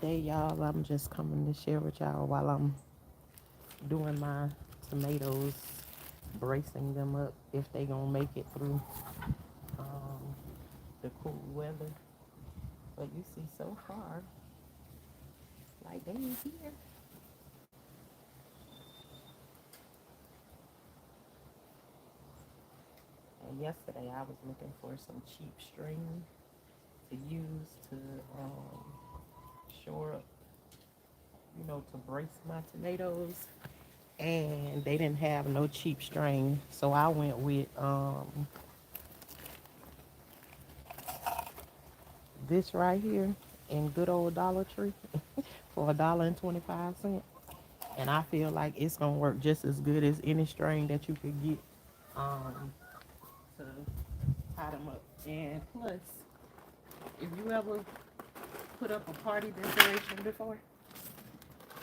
Today, y'all, I'm just coming to share with y'all while I'm doing my tomatoes, bracing them up if they gonna make it through um, the cool weather. But you see, so far, like they ain't here. And yesterday, I was looking for some cheap string to use to shore up, to brace my tomatoes. And they didn't have no cheap string, so I went with this right here in good old Dollar Tree for $1.25. And I feel like it's gonna work just as good as any string that you could get to tie them up. And plus, if you ever put up a party decoration before,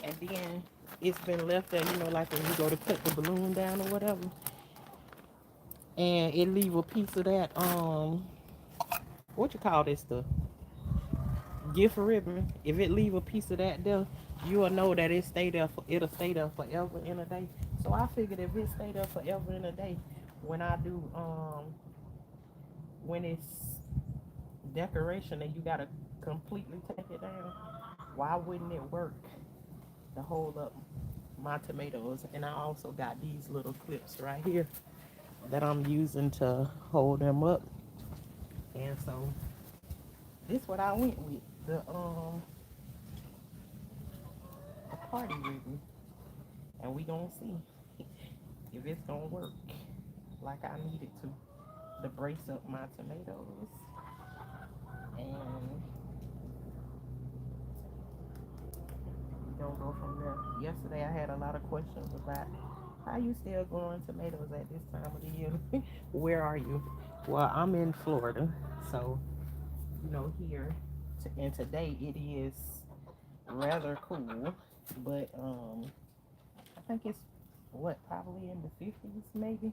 and then it's been left there, like when you go to cut the balloon down or whatever, and it leave a piece of that what you call this stuff? Gift ribbon. If it leave a piece of that there, you will know that it'll stay there forever in a day. So I figured if it stay there forever in a day, when I do when it's decoration and you gotta completely take it down, why wouldn't it work to hold up my tomatoes? And I also got these little clips right here that I'm using to hold them up. And so this what I went with. The party ribbon. And we gonna see if it's gonna work like I need it to brace up my tomatoes. And we gonna go from there. Yesterday I had a lot of questions about how you still growing tomatoes at this time of the year. Where are you? Well, I'm in Florida, so here, and today it is rather cool, but I think it's what, probably in the 50s maybe.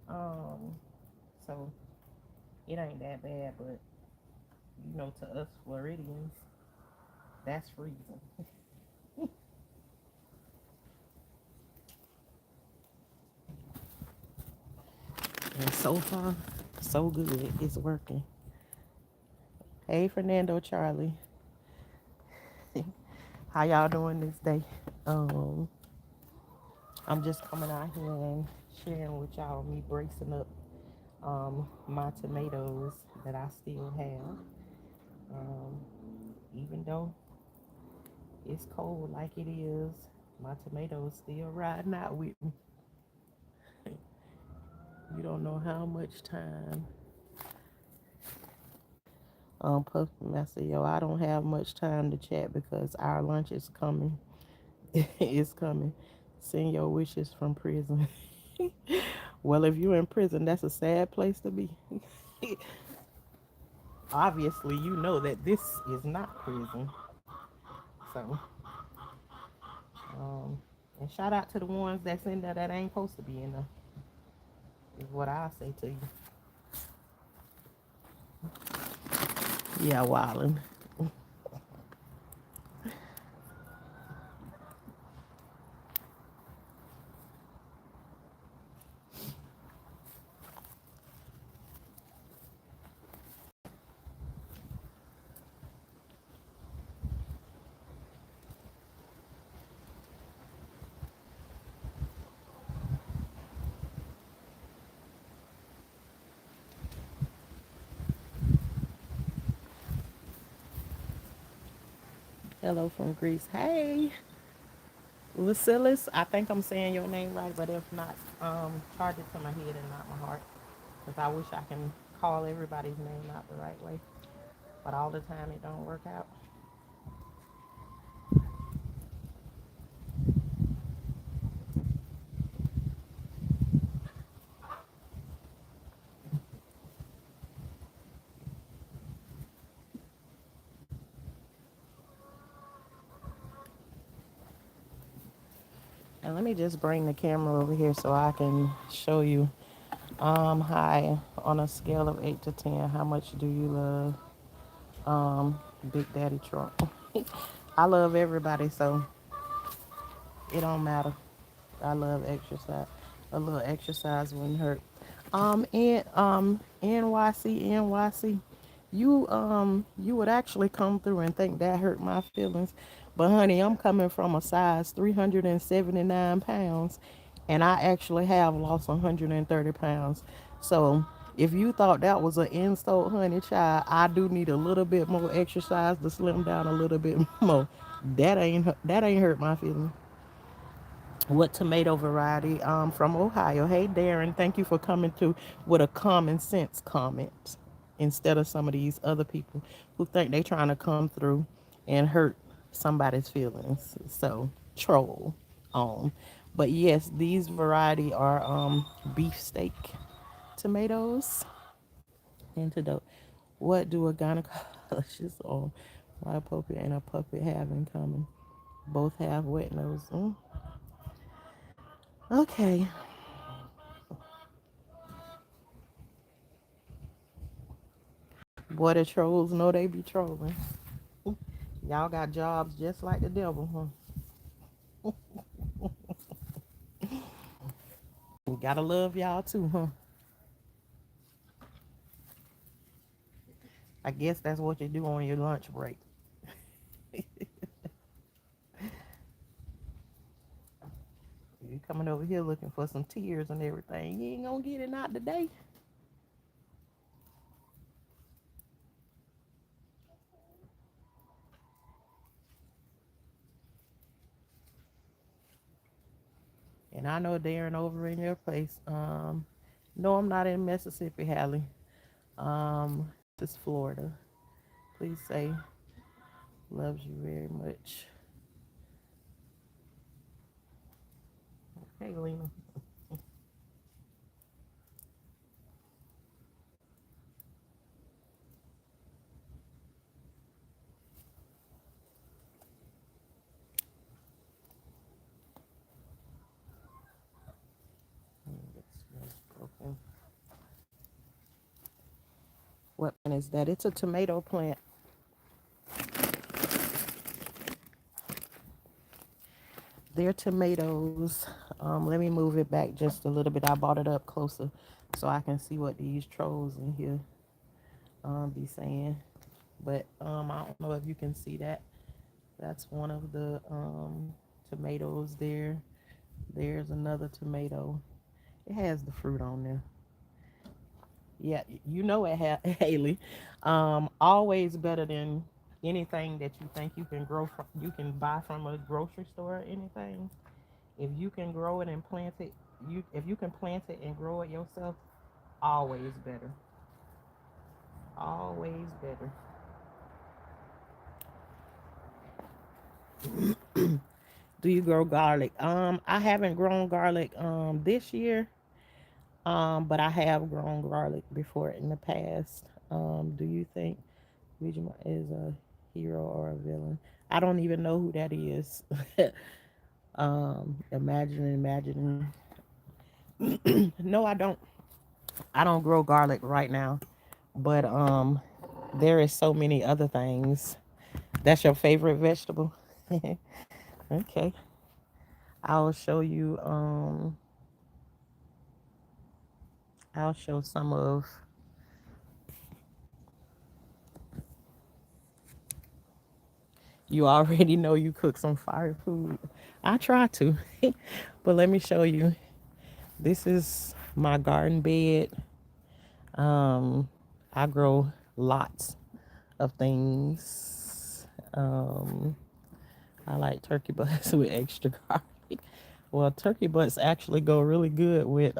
Um, so it ain't that bad, but to us Floridians, that's freezing. And so far, so good. It's working. Hey, Fernando, Charlie, how y'all doing this day? Um, I'm just coming out here and sharing with y'all me bracing up my tomatoes that I still have. Um, Even though it's cold like it is, my tomatoes still riding out with me. You don't know how much time. Puff Master, yo, I don't have much time to chat because our lunch is coming. It's coming. Send your wishes from prison. Well, if you're in prison, that's a sad place to be. Obviously, you know that this is not prison. So, um, and shout out to the ones that's in there that ain't supposed to be in there, is what I say to you. Yeah, wildin'. Hello from Greece. Hey, Vasilis. I think I'm saying your name right, but if not, charge it to my head and not my heart. Because I wish I can call everybody's name out the right way. But all the time it don't work out. And let me just bring the camera over here so I can show you hi, on a scale of 8 to 10, how much do you love Big Daddy Trump? I love everybody, so it don't matter. I love exercise. A little exercise wouldn't hurt. NYC, you would actually come through and think that hurt my feelings, but honey, I'm coming from a size 379 pounds, and I actually have lost 130 pounds. So if you thought that was an insult, honey, child, I do need a little bit more exercise to slim down a little bit more. That ain't hurt my feelings. What tomato variety? From Ohio. Hey, Darren, thank you for coming to with a common sense comment instead of some of these other people who think they trying to come through and hurt somebody's feelings. So troll on. But yes, these variety are beefsteak tomatoes. Antidote. What do a gynecologist or why a puppy and a puppet have in common? Both have wet nose. Okay. Boy, the trolls know they be trolling. Y'all got jobs just like the devil, huh? We gotta love y'all too, huh? I guess that's what you do on your lunch break. You coming over here looking for some tears and everything. You ain't gonna get it out today. And I know Darren over in your place. No, I'm not in Mississippi, Hallie. This is Florida. Please say loves you very much. Hey, Lena. Broken. What plant is that? It's a tomato plant. They're tomatoes. Let me move it back just a little bit. I brought it up closer so I can see what these trolls in here be saying. But I don't know if you can see that. That's one of the tomatoes there. There's another tomato. It has the fruit on there. Yeah, you know it, Haley. Always better than anything that you think you can grow from, you can buy from a grocery store or anything. If you can grow it and plant it, if you can plant it and grow it yourself, always better. Always better. Do you grow garlic? I haven't grown garlic this year. But I have grown garlic before in the past. Do you think Ouija is a hero or a villain? I don't even know who that is. Imagining. No, I don't. I don't grow garlic right now, but there is so many other things. That's your favorite vegetable. Okay, I'll show you. I'll show some of. You already know you cook some fire food. I try to, but let me show you. This is my garden bed. I grow lots of things. I like turkey butts with extra garlic. Well, turkey butts actually go really good with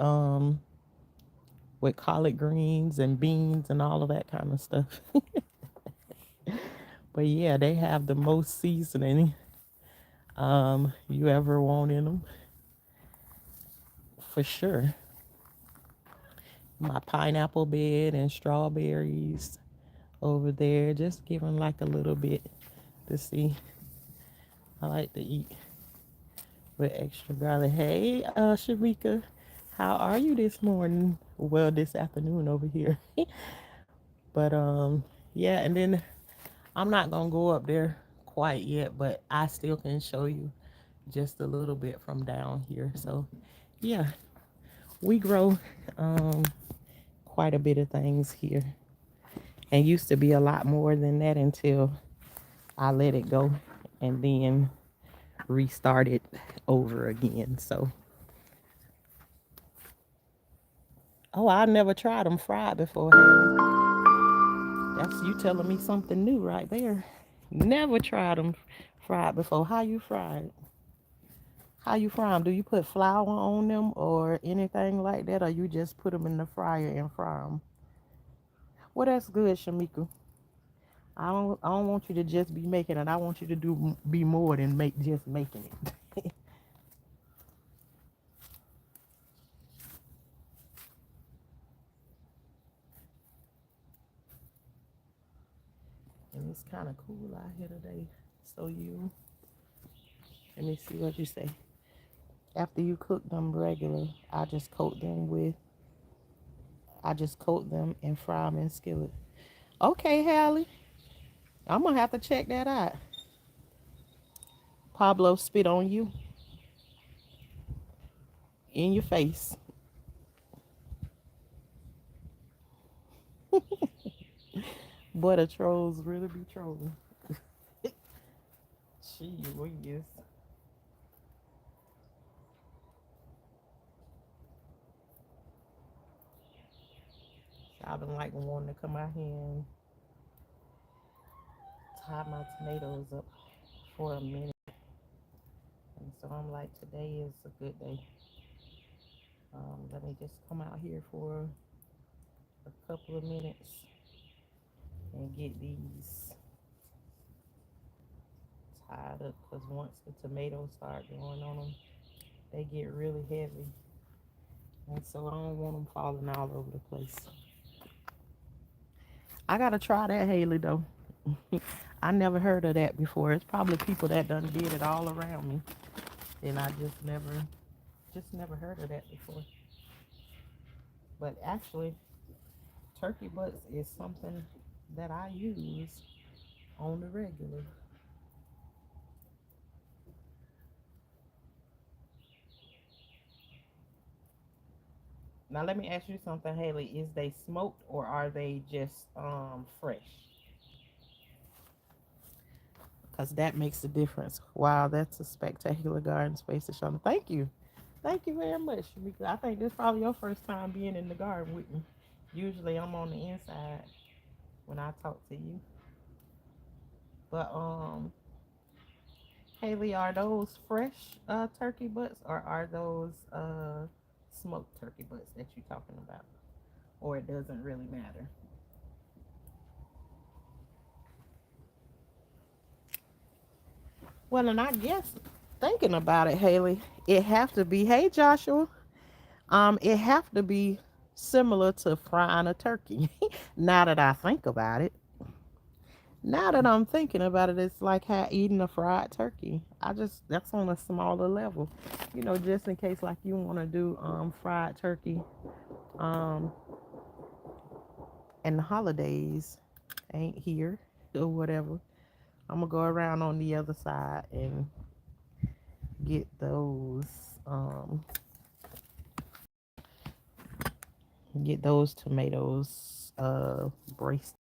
collard greens and beans and all of that kind of stuff. But yeah, they have the most seasoning you ever want in them for sure. My pineapple bed and strawberries over there, just giving like a little bit to see. I like to eat with extra garlic. Hey, Sharika, how are you this morning? Well, this afternoon over here. But yeah, and then I'm not gonna go up there quite yet, but I still can show you just a little bit from down here. So yeah, we grow um, quite a bit of things here, and used to be a lot more than that until I let it go and then restarted over again. So, oh, I never tried them fried before, Haley. That's you telling me something new right there. Never tried them fried before. How you fried? How you fry them? Do you put flour on them or anything like that, or you just put them in the fryer and fry them? Well, that's good, Shamika. I don't want you to just be making it. I want you to do be more than make just making it. And it's kind of cool out here today. So you, let me see what you say. After you cook them regular, I just coat them and fry them in skillet. Okay, Hallie, I'm gonna have to check that out. Pablo spit on you in your face. Boy, the trolls really be trolling. Gee whiz. I've been like wanting to come out here and tie my tomatoes up for a minute. And so I'm like, today is a good day. Let me just come out here for a couple of minutes and get these tied up because once the tomatoes start going on them, they get really heavy. And so I don't want them falling all over the place. I gotta try that, Haley, though. I never heard of that before. It's probably people that done did it all around me. And I just never heard of that before. But actually, turkey butts is something that I use on the regular. Now let me ask you something, Haley. Is they smoked or are they just fresh? Because that makes a difference. Wow, that's a spectacular garden space, Tashanna. Thank you. Thank you very much. Because I think this is probably your first time being in the garden with me. Usually I'm on the inside when I talk to you. But Haley, are those fresh turkey butts or are those smoked turkey butts that you're talking about? Or it doesn't really matter? Well, and I guess thinking about it, Haley, it have to be. Hey, Joshua, it have to be similar to frying a turkey. Now that I think about it, now that I'm thinking about it, it's like eating a fried turkey. I just that's on a smaller level, just in case like you want to do fried turkey um and the holidays ain't here or whatever. I'm gonna go around on the other side and get those um tomatoes braced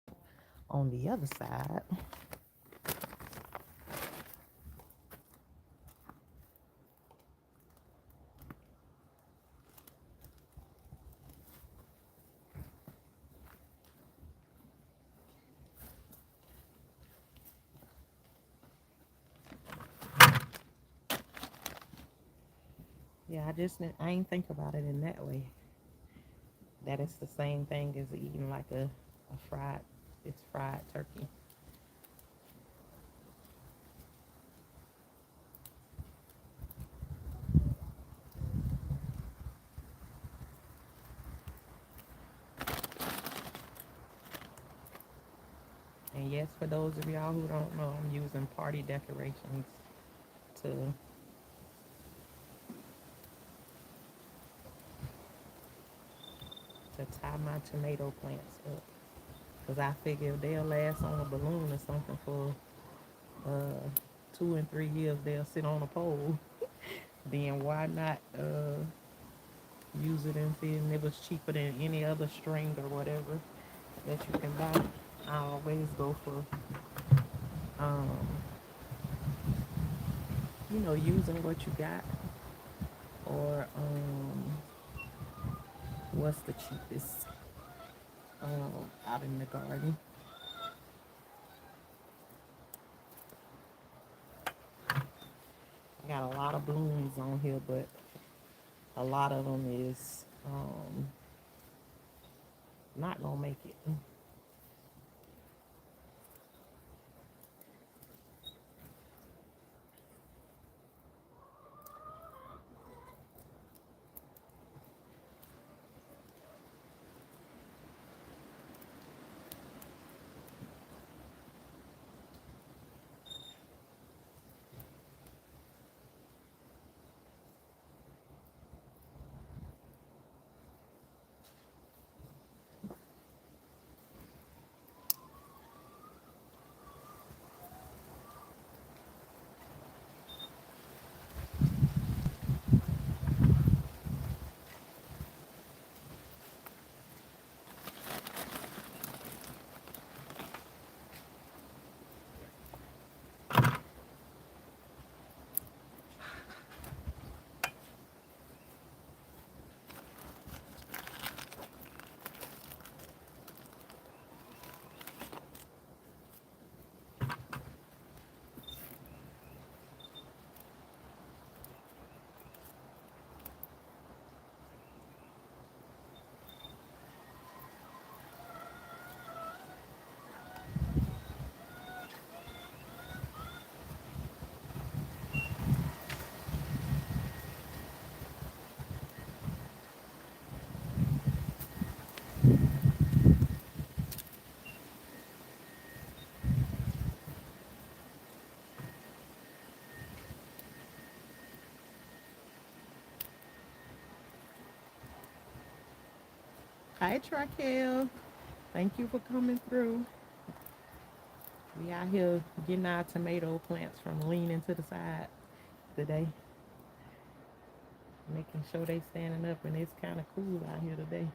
on the other side. Yeah, I ain't think about it in that way. That it's the same thing as eating like a fried it's fried turkey. And yes, for those of y'all who don't know, I'm using party decorations to tie my tomato plants up. Because I figure they'll last on a balloon or something for uh 2 and 3 years they'll sit on a pole. Then why not use it and see if it was cheaper than any other string or whatever that you can buy. I always go for um using what you got, or what's the cheapest out in the garden. I got a lot of blooms on here, but a lot of them is not gonna make it. Hi, Traquel. Thank you for coming through. We out here getting our tomato plants from leaning to the side today, making sure they standing up, and it's kind of cool out here today.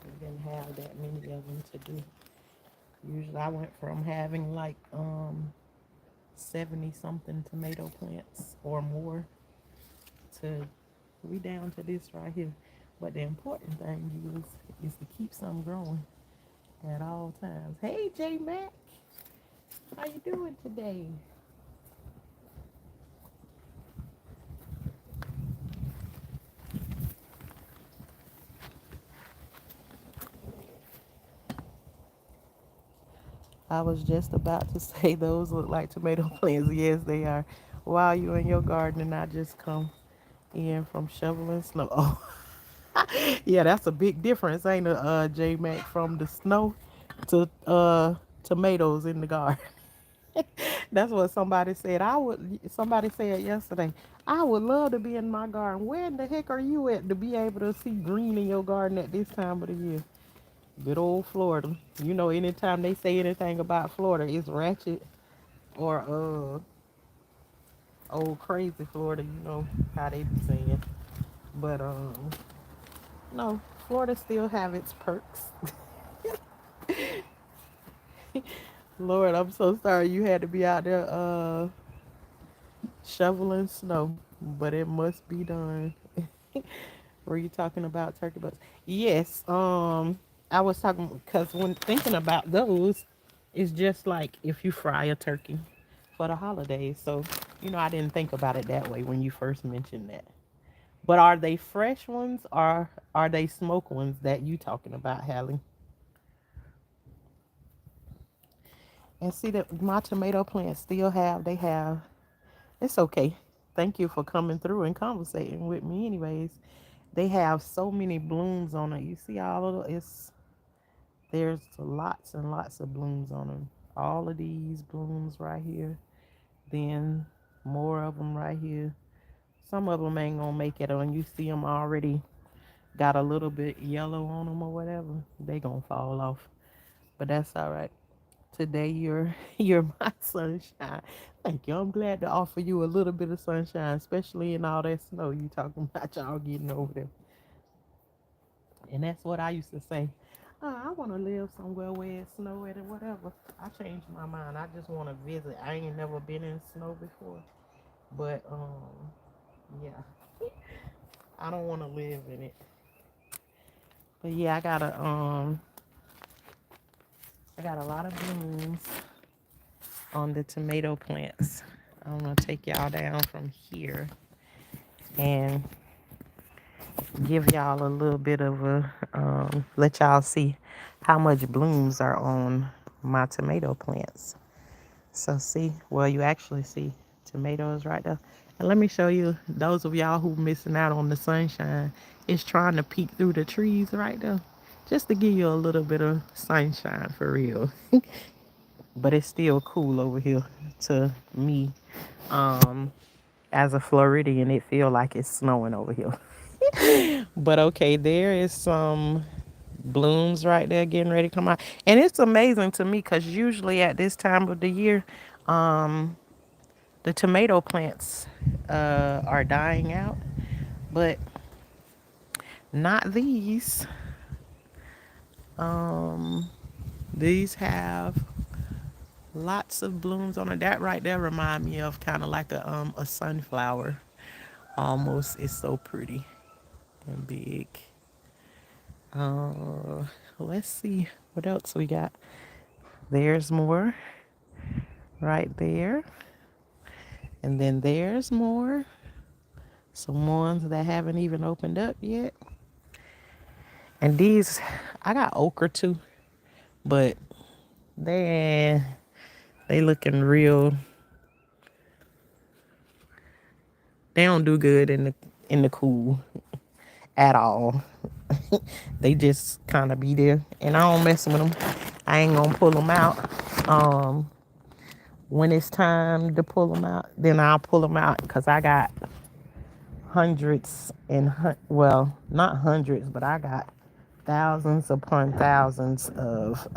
We didn't have that many of them to do. Usually, I went from having like 70 something tomato plants or more to we down to this right here. But the important thing is to keep some growing at all times. Hey, J Mac, how you doing today? I was just about to say those look like tomato plants. Yes, they are. While you in your garden, and I just come in from shoveling snow. Oh, yeah, that's a big difference, ain't it, J Mac, from the snow to tomatoes in the garden. That's what somebody said. Somebody said yesterday, I would love to be in my garden. Where in the heck are you at to be able to see green in your garden at this time of the year? Good old Florida. Anytime they say anything about Florida, it's ratchet or old crazy Florida. You know how they be saying. But no, Florida still have its perks. Lord, I'm so sorry you had to be out there shoveling snow, but it must be done. Were you talking about turkey butts? Yes. I was talking because when thinking about those, it's just like if you fry a turkey for the holidays. So, I didn't think about it that way when you first mentioned that. But are they fresh ones or are they smoke ones that you talking about, Hallie? And see that my tomato plants still have, they have, it's okay. Thank you for coming through and conversating with me anyways. They have so many blooms on it. You see all of it's, there's lots and lots of blooms on them. All of these blooms right here. Then more of them right here. Some of them ain't gonna make it on. You see them already got a little bit yellow on them or whatever. They gonna fall off. But that's all right. Today you're my sunshine. Thank you. I'm glad to offer you a little bit of sunshine, especially in all that snow you talking about y'all getting over there. And that's what I used to say. I want to live somewhere where it's snowy or whatever. I changed my mind. I just want to visit. I ain't never been in snow before, but yeah, I don't want to live in it. But yeah, I got a lot of blooms on the tomato plants. I'm gonna take y'all down from here and give y'all a little bit of a let y'all see how much blooms are on my tomato plants. So see, well, you actually see tomatoes right there. And let me show you, those of y'all who missing out on the sunshine, it's trying to peek through the trees right there, just to give you a little bit of sunshine for real. But it's still cool over here to me. Um, as a Floridian, it feel like it's snowing over here. But okay, there is some blooms right there getting ready to come out. And it's amazing to me because usually at this time of the year, um, the tomato plants are dying out, but not these. Um, these have lots of blooms on it. That right there remind me of kind of like a sunflower almost. It's so pretty and big. Uh, let's see what else we got. There's more right there. And then there's more. Some ones that haven't even opened up yet. And these, I got okra too, but they they looking real. They don't do good in the cool at all. They just kind of be there, and I don't mess with them. I ain't gonna pull them out. Um, when it's time to pull them out, then I'll pull them out because I got hundreds and well, not hundreds, but I got thousands upon thousands of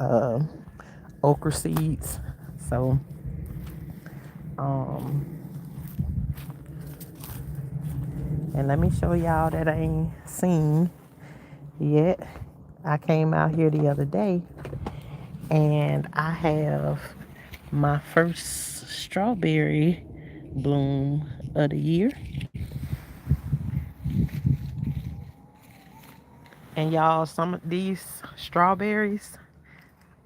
okra seeds. So, um, and let me show y'all that I ain't seen yet. I came out here the other day and I have my first strawberry bloom of the year. And y'all, some of these strawberries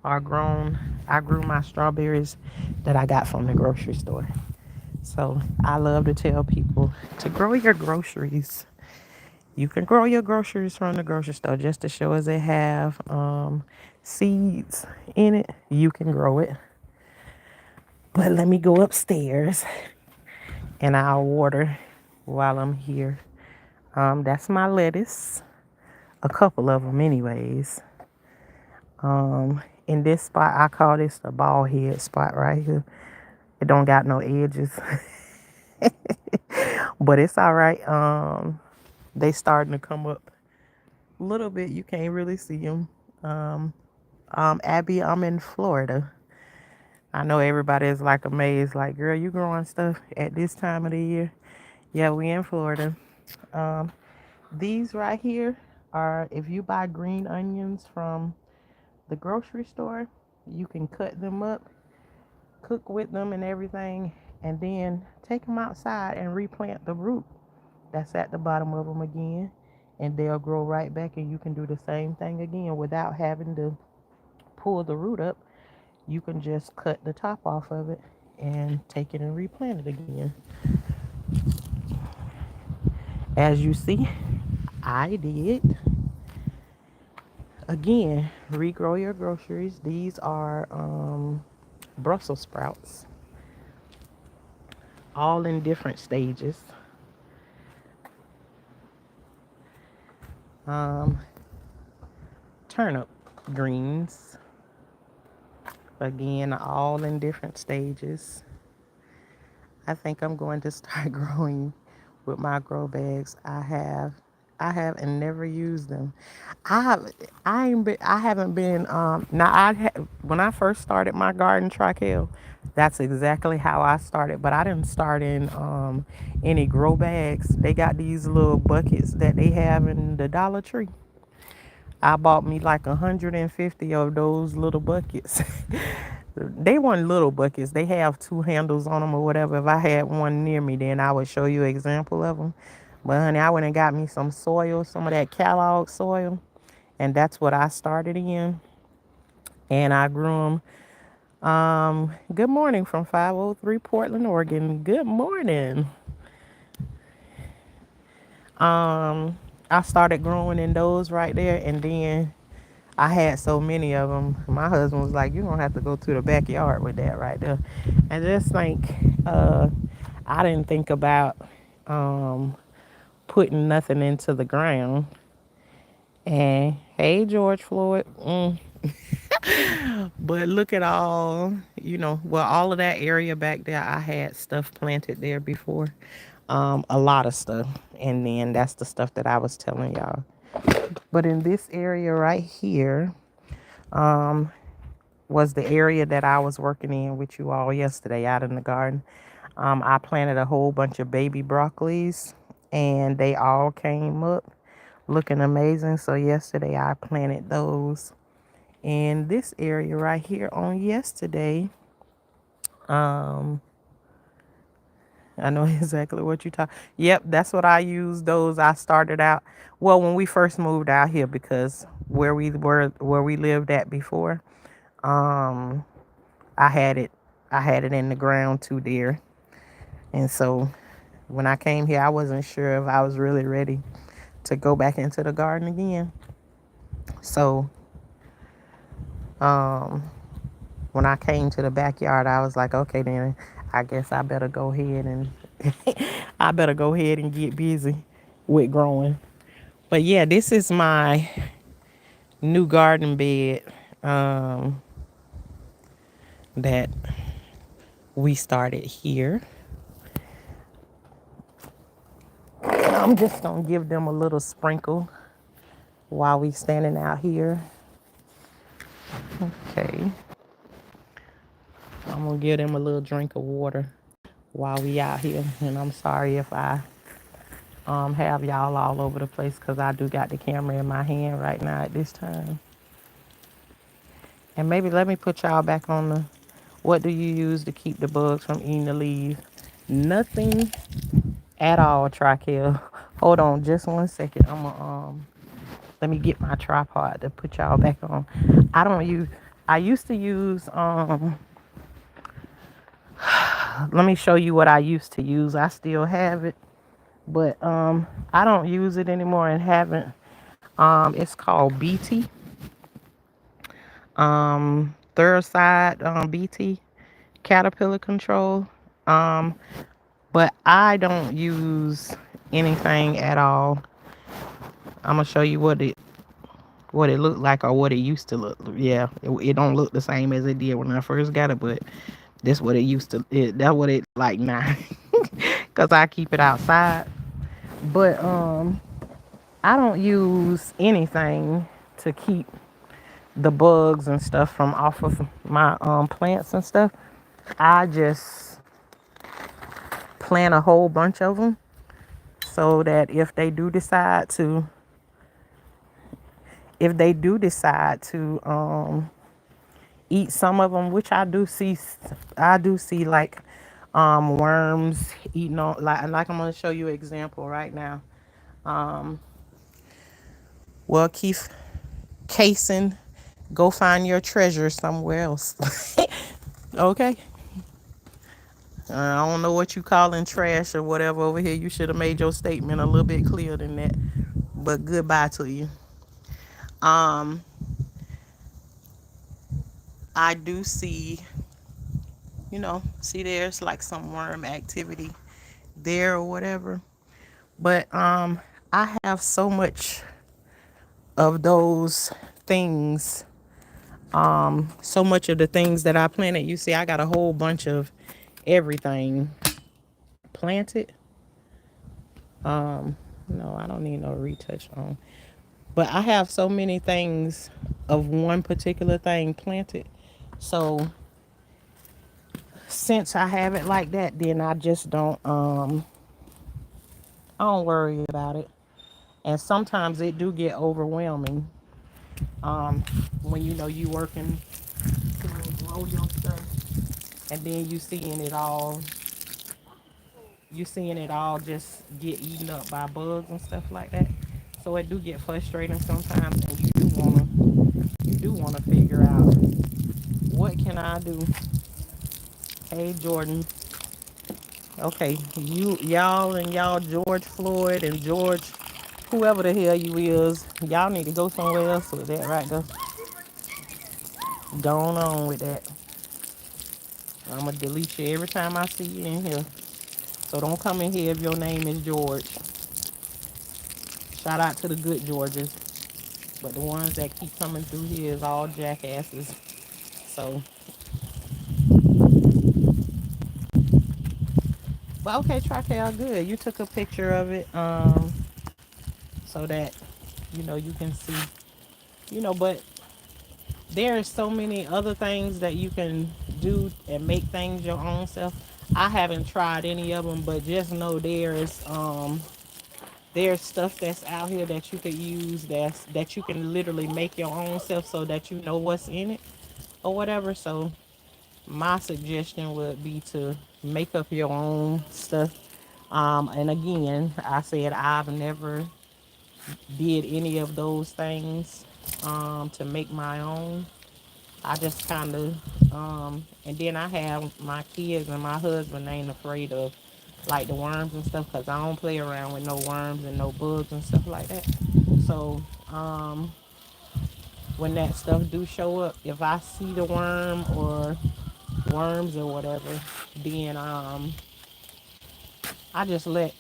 are grown. I grew my strawberries that I got from the grocery store. So I love to tell people to grow your groceries. You can grow your groceries from the grocery store just to show as they have seeds in it. You can grow it. But let me go upstairs and I'll water while I'm here. That's my lettuce. A couple of them anyways. In this spot, I call this the ball head spot right here. It don't got no edges. But it's all right. They starting to come up a little bit. You can't really see them. Abby, I'm in Florida. I know everybody is like amazed, like, girl, you growing stuff at this time of the year? Yeah, we in Florida. Um, these right here are, if you buy green onions from the grocery store, you can cut them up, cook with them and everything, and then take them outside and replant the root that's at the bottom of them again, and they'll grow right back, and you can do the same thing again without having to pull the root up. You can just cut the top off of it and take it and replant it again. As you see, I did. Again, regrow your groceries. These are Brussels sprouts, all in different stages. Um, Turnip greens, again, all in different stages. I think I'm going to start growing with my grow bags. I have and never used them. I have I haven't been now when I first started my garden trial, that's exactly how I started, but I didn't start in any grow bags. They got these little buckets that they have in the Dollar Tree. I bought me like 150 of those little buckets. They weren't little buckets. They have two handles on them or whatever. If I had one near me, then I would show you an example of them. But honey, I went and got me some soil, some of that Kellogg soil, and that's what I started in. And I grew them. Good morning from 503 Portland, Oregon. Good morning. I started growing in those right there, and then I had so many of them. My husband was like, "You're gonna have to go to the backyard with that right there." And just think, uh, I didn't think about um, putting nothing into the ground. And hey, George Floyd. But look at all, well, all of that area back there, I had stuff planted there before. A lot of stuff. And then that's the stuff that I was telling y'all. But in this area right here, um, was the area that I was working in with you all yesterday out in the garden. I planted a whole bunch of baby broccolis and they all came up looking amazing. So yesterday I planted those in this area right here on yesterday. Um, I know exactly what you're talking. Yep, that's what I used. Those I started out. Well, when we first moved out here, because where we lived at before, um, I had it, I had it in the ground too there, and so when I came here, I wasn't sure if I was really ready to go back into the garden again. So, um, when I came to the backyard, I was like, okay, then I guess I better go ahead and I better go ahead and get busy with growing. But yeah, this is my new garden bed um, that we started here. I'm just gonna give them a little sprinkle while we standing out here. Okay, I'm gonna give them a little drink of water while we out here. And I'm sorry if I have y'all all over the place because I do got the camera in my hand right now at this time. And maybe let me put y'all back on the what do you use to keep the bugs from eating the leaves? Nothing at all, Trikel. Hold on just 1 second. I'm gonna let me get my tripod to put y'all back on. I don't use I used to use let me show you what I used to use. I still have it, but I don't use it anymore and haven't. It's called BT. Third side BT caterpillar control. Um but I don't use anything at all. I'm gonna show you what it looked like or what it used to look. Yeah, it don't look the same as it did when I first got it, but that's what it used to. That's what it like now, cause I keep it outside. But I don't use anything to keep the bugs and stuff from off of my plants and stuff. I just plant a whole bunch of them so that if they do decide to eat some of them, which I do see like worms eating on like I'm gonna show you an example right now. Um, well, Keith Kaysen, go find your treasure somewhere else. Okay. I don't know what you calling trash or whatever over here. You should have made your statement a little bit clearer than that. But goodbye to you. Um, I do see see there's like some worm activity there or whatever. But I have so much of those things. So much of the things that I planted. You see, I got a whole bunch of everything planted. No, I don't need no retouch on. But I have so many things of one particular thing planted. So since I have it like that, then I don't worry about it. And sometimes it do get overwhelming. Um, when you working to grow your stuff, and then you seeing it all just get eaten up by bugs and stuff like that. So it do get frustrating sometimes, and you do wanna figure out what can I do. Hey Jordan, okay, y'all and y'all George Floyd and George whoever the hell you is, y'all need to go somewhere else with that right there. Going on with that. I'm gonna delete you every time I see you in here. So don't come in here if your name is George. Shout out to the good Georges. But the ones that keep coming through here is all jackasses. So, but okay, Traquel, good. You took a picture of it, so that you can see. But there are so many other things that you can do and make things your own self. I haven't tried any of them, but just know there's stuff that's out here that you could use that you can literally make your own self so that you know what's in it or whatever. So my suggestion would be to make up your own stuff. And again, I said I've never did any of those things to make my own. I just kind of, and then I have my kids and my husband ain't afraid of like the worms and stuff because I don't play around with no worms and no bugs and stuff like that. So when that stuff do show up, if I see the worm or worms or whatever, then I just let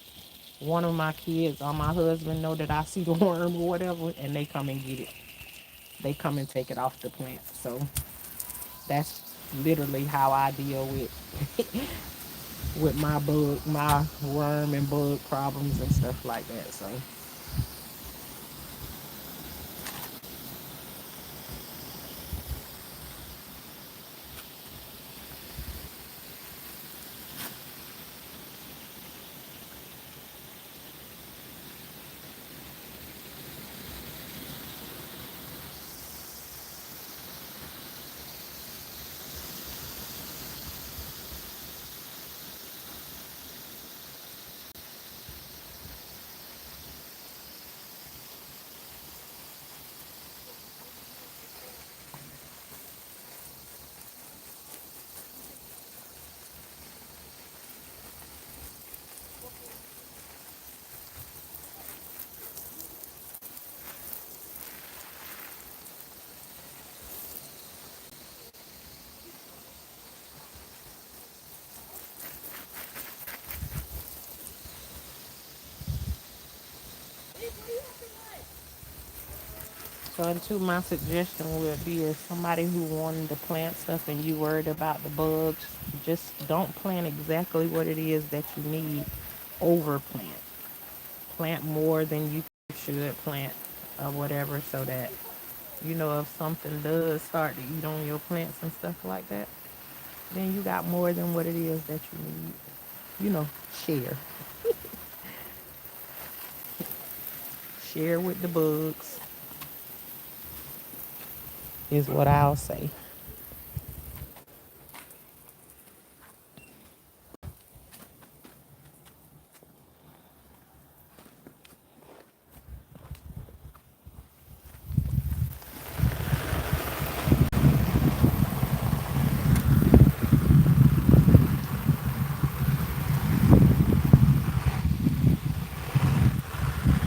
one of my kids or my husband know that I see the worm or whatever, and they come and get it. They come and take it off the plant. So that's literally how I deal with my worm and bug problems and stuff like that. So into my suggestion would be if somebody who wanted to plant stuff and you worried about the bugs, just don't plant exactly what it is that you need. Over plant. Plant more than you should plant or whatever so that if something does start to eat on your plants and stuff like that, then you got more than what it is that you need. Share. Share with the bugs is what I'll say.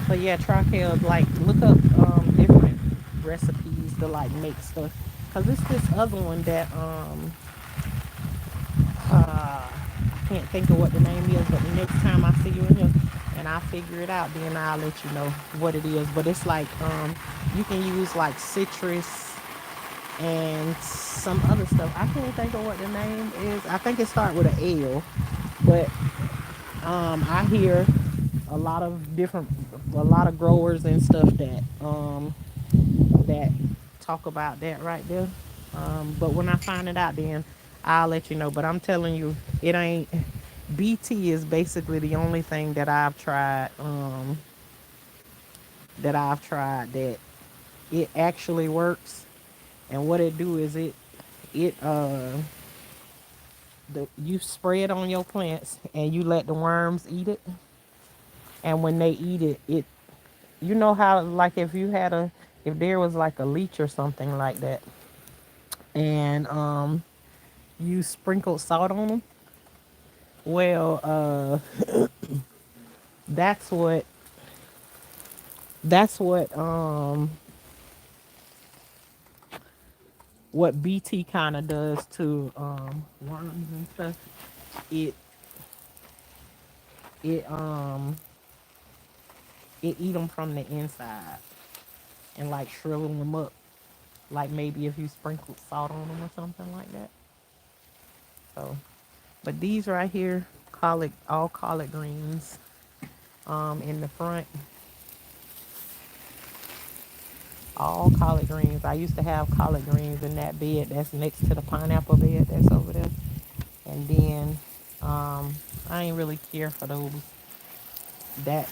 But yeah, try to like look up different recipes to like make stuff. Cause it's this other one that I can't think of what the name is, but the next time I see you in here and I figure it out, then I'll let you know what it is. But it's like you can use like citrus and some other stuff. I can't think of what the name is. I think it starts with an L, but I hear a lot of different, a lot of growers and stuff that talk about that right there. But when I find it out, then I'll let you know. But I'm telling you, it ain't. BT is basically the only thing that I've tried that it actually works. And what it do is it you spray it on your plants and you let the worms eat it. And when they eat it, you know how like if there was like a leech or something like that, and you sprinkled salt on them. Well, that's what that's what BT kind of does to worms and stuff. It it it eat them from the inside and like shrivel them up. Like maybe if you sprinkled salt on them or something like that. So, but these right here, all collard greens. In the front, all collard greens. I used to have collard greens in that bed that's next to the pineapple bed that's over there. And then I ain't really care for that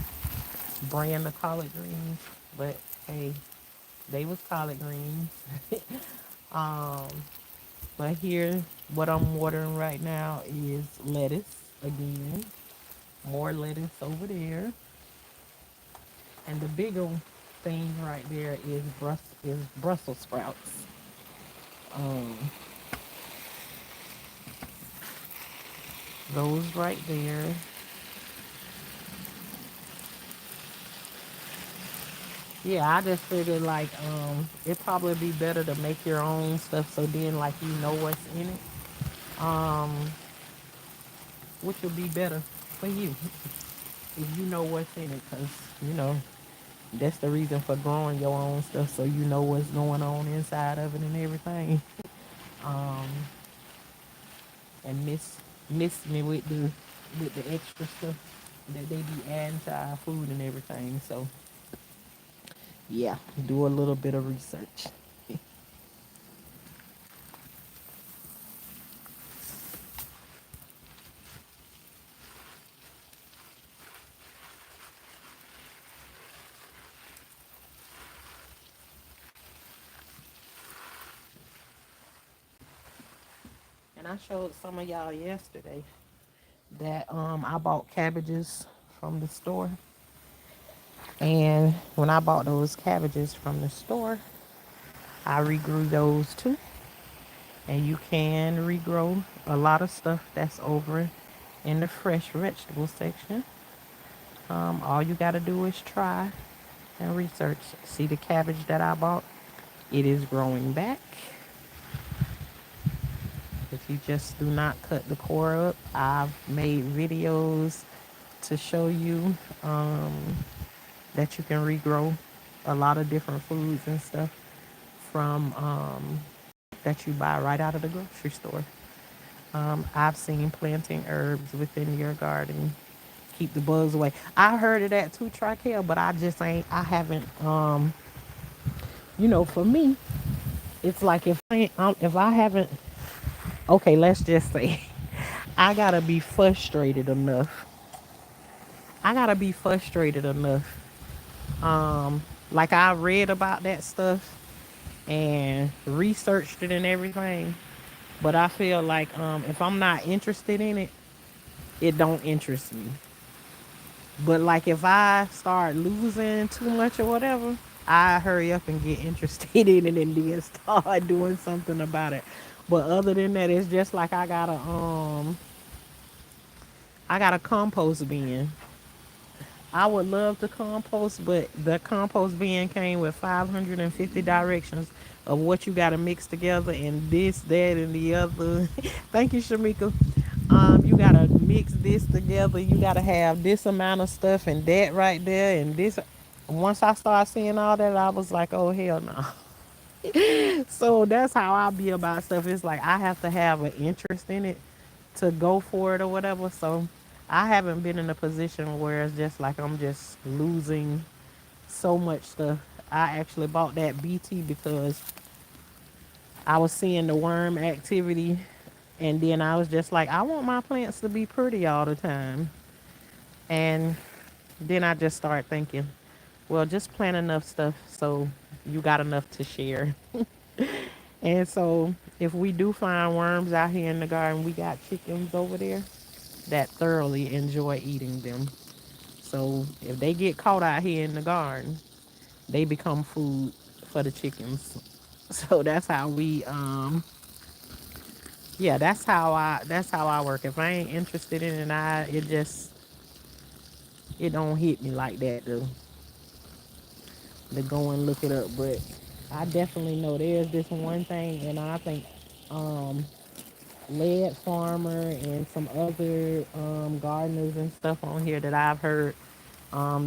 brand of collard greens, but hey, they was collard greens. um, but here, what I'm watering right now is lettuce again. More lettuce over there, and the bigger thing right there is Brussels sprouts. Um, those right there. Yeah, I just figured like it'd probably be better to make your own stuff so then like you know what's in it. Um, which would be better for you if you know what's in it, cause you know that's the reason for growing your own stuff so you know what's going on inside of it and everything. Um, and miss me with the extra stuff that they be adding to our food and everything. So yeah, do a little bit of research. And I showed some of y'all yesterday that I bought cabbages from the store. And when I bought those cabbages from the store, I regrew those too. And you can regrow a lot of stuff that's over in the fresh vegetable section. All you got to do is try and research. See the cabbage that I bought? It is growing back. If you just do not cut the core up, I've made videos to show you that you can regrow a lot of different foods and stuff from that you buy right out of the grocery store. I've seen planting herbs within your garden keep the bugs away. I heard of that too, trachea, but I haven't. For me, it's like if I haven't, okay, let's just say, I gotta be frustrated enough. I gotta be frustrated enough. Like I read about that stuff and researched it and everything, but I feel like if I'm not interested in it, it don't interest me. But like if I start losing too much or whatever, I hurry up and get interested in it and then start doing something about it. But other than that, it's just like I got a compost bin. I would love to compost, but the compost bin came with 550 directions of what you got to mix together and this, that, and the other. Thank you, Shamika. You gotta mix this together. You gotta have this amount of stuff and that right there and this. Once I started seeing all that, I was like, oh hell no. So that's how I be about stuff. It's like I have to have an interest in it to go for it or whatever. So I haven't been in a position where it's just like I'm just losing so much stuff. I actually bought that BT because I was seeing the worm activity, and then I was just like, I want my plants to be pretty all the time. And then I just started thinking, well, just plant enough stuff so you got enough to share. And so if we do find worms out here in the garden, we got chickens over there that thoroughly enjoy eating them. So if they get caught out here in the garden, they become food for the chickens. So that's how we yeah, that's how I work. If I ain't interested in it, it don't hit me like that to go and look it up. But I definitely know there's this one thing, and I think um Lead Farmer and some other gardeners and stuff on here that I've heard,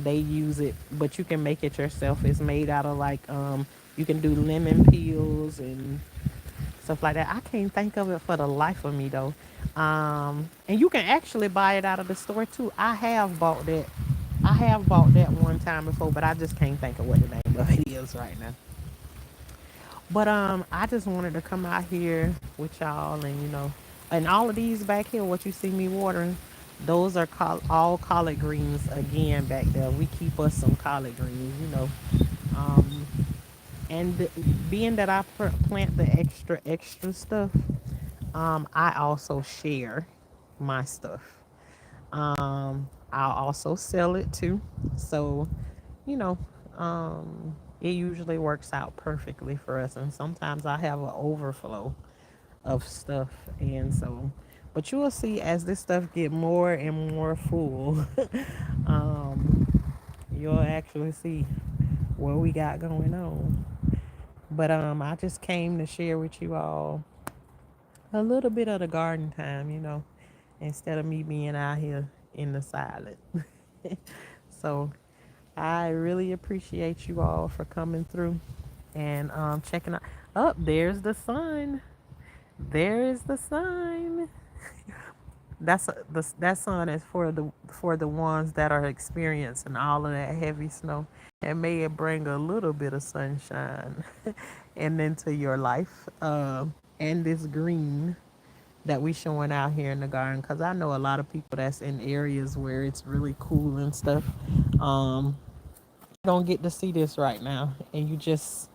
they use it, but you can make it yourself. It's made out of like you can do lemon peels and stuff like that. I can't think of it for the life of me though. And you can actually buy it out of the store too. I have bought that one time before, but I just can't think of what the name of it is right now. But I just wanted to come out here with y'all, and and all of these back here, what you see me watering, those are all collard greens again back there. We keep us some collard greens. Um, and being that I plant the extra stuff, I also share my stuff. I'll also sell it too. So, you know, it usually works out perfectly for us. And sometimes I have an overflow of stuff. And so, but you will see as this stuff get more and more full, um, you'll actually see what we got going on. But I just came to share with you all a little bit of the garden time, instead of me being out here in the silent. So I really appreciate you all for coming through and checking out. Up there's the sun. There is the sun. That sun is for the ones that are experiencing all of that heavy snow, and may it bring a little bit of sunshine and into your life. And this green that we showing out here in the garden, because I know a lot of people that's in areas where it's really cool and stuff. Um, don't get to see this right now, and you just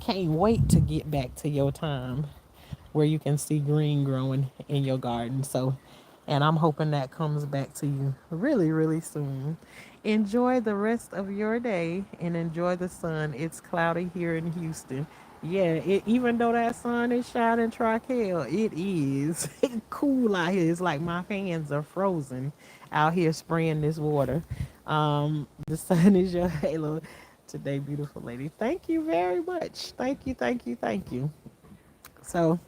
can't wait to get back to your time where you can see green growing in your garden. So, and I'm hoping that comes back to you really, really soon. Enjoy the rest of your day and enjoy the sun. It's cloudy here in Houston. Yeah, even though that sun is shining trical, it is cool out here. It's like my hands are frozen out here spraying this water. The sun is your halo today, beautiful lady. Thank you very much. Thank you, thank you, thank you. So,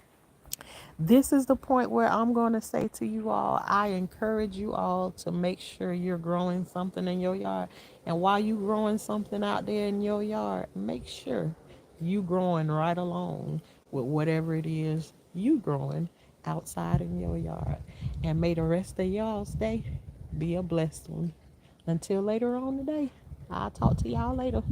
this is the point where I'm going to say to you all, I encourage you all to make sure you're growing something in your yard. And while you growing something out there in your yard, make sure you growing right along with whatever it is you growing outside in your yard. And may the rest of y'all's day be a blessed one. Until later on today, I'll talk to y'all later.